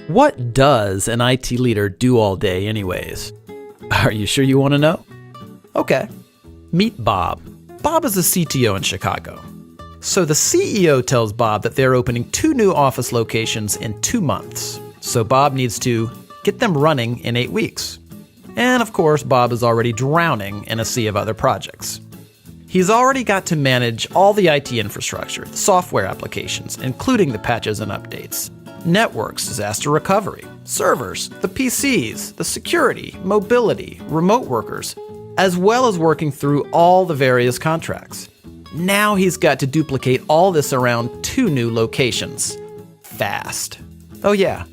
What does an IT leader do all day anyways? Are you sure you want to know? Okay. Meet Bob. Bob is the CTO in Chicago. So the CEO tells Bob that they're opening 2 new office locations in 2 months. So Bob needs to get them running in 8 weeks. And of course, Bob is already drowning in a sea of other projects. He's already got to manage all the IT infrastructure, the software applications, including the patches and updates, networks, disaster recovery, servers, the PCs, the security, mobility, remote workers, as well as working through all the various contracts. Now he's got to duplicate all this around 2 new locations. Fast. Oh yeah,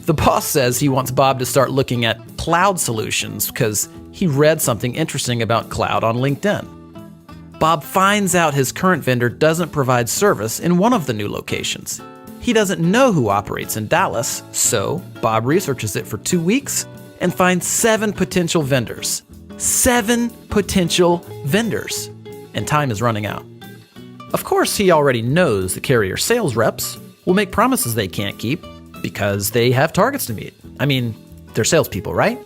the boss says he wants Bob to start looking at cloud solutions because he read something interesting about cloud on LinkedIn. Bob finds out his current vendor doesn't provide service in one of the new locations. He doesn't know who operates in Dallas, so Bob researches it for 2 weeks and finds 7 potential vendors. 7 potential vendors. And time is running out. Of course, he already knows the carrier sales reps will make promises they can't keep because they have targets to meet. I mean, they're salespeople, right?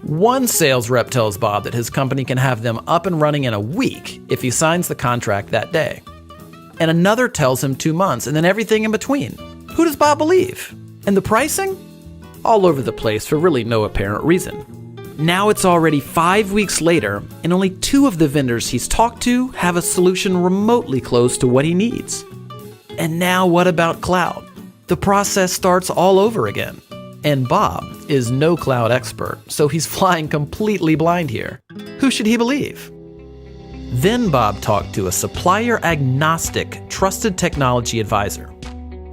One sales rep tells Bob that his company can have them up and running in a week if he signs the contract that day. And another tells him 2 months and then everything in between. Who does Bob believe? And the pricing? All over the place for really no apparent reason. Now it's already 5 weeks later, and only 2 of the vendors he's talked to have a solution remotely close to what he needs. And now what about cloud? The process starts all over again. And Bob is no cloud expert, so he's flying completely blind here. Who should he believe? Then Bob talked to a supplier-agnostic, trusted technology advisor.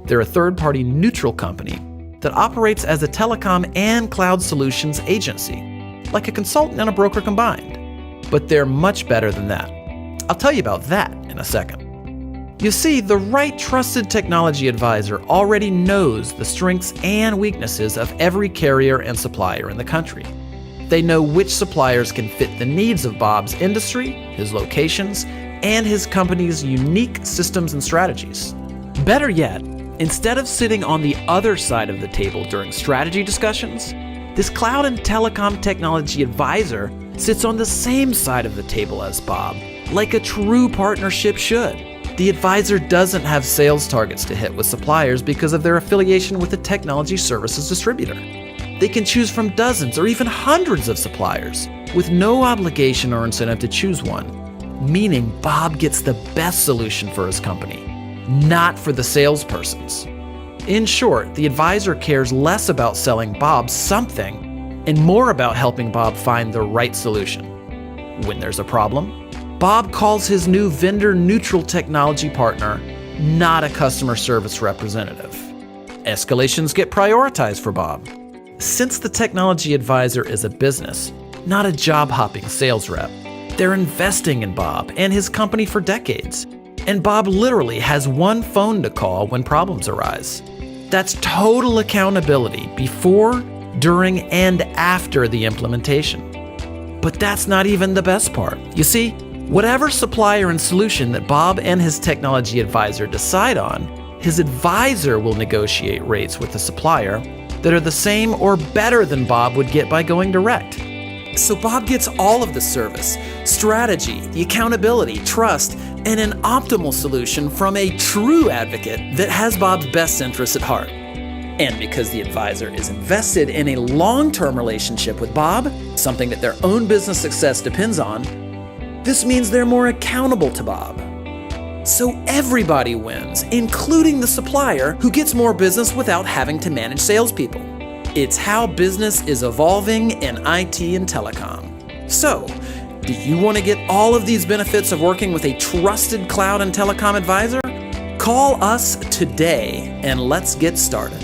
They're a third-party neutral company that operates as a telecom and cloud solutions agency, like a consultant and a broker combined. But they're much better than that. I'll tell you about that in a second. You see, the right trusted technology advisor already knows the strengths and weaknesses of every carrier and supplier in the country. They know which suppliers can fit the needs of Bob's industry, his locations, and his company's unique systems and strategies. Better yet, instead of sitting on the other side of the table during strategy discussions, this cloud and telecom technology advisor sits on the same side of the table as Bob, like a true partnership should. The advisor doesn't have sales targets to hit with suppliers because of their affiliation with a technology services distributor. They can choose from dozens or even hundreds of suppliers with no obligation or incentive to choose one, meaning Bob gets the best solution for his company, not for the salespersons. In short, the advisor cares less about selling Bob something and more about helping Bob find the right solution. When there's a problem, Bob calls his new vendor-neutral technology partner, not a customer service representative. Escalations get prioritized for Bob. Since the technology advisor is a business, not a job-hopping sales rep, they're investing in Bob and his company for decades. And Bob literally has one phone to call when problems arise. That's total accountability before, during, and after the implementation. But that's not even the best part. You see, whatever supplier and solution that Bob and his technology advisor decide on, his advisor will negotiate rates with the supplier that are the same or better than Bob would get by going direct. So Bob gets all of the service, strategy, the accountability, trust, and an optimal solution from a true advocate that has Bob's best interests at heart. And because the advisor is invested in a long-term relationship with Bob, something that their own business success depends on, this means they're more accountable to Bob. So everybody wins, including the supplier who gets more business without having to manage salespeople. It's how business is evolving in IT and telecom. So, do you want to get all of these benefits of working with a trusted cloud and telecom advisor? Call us today and let's get started.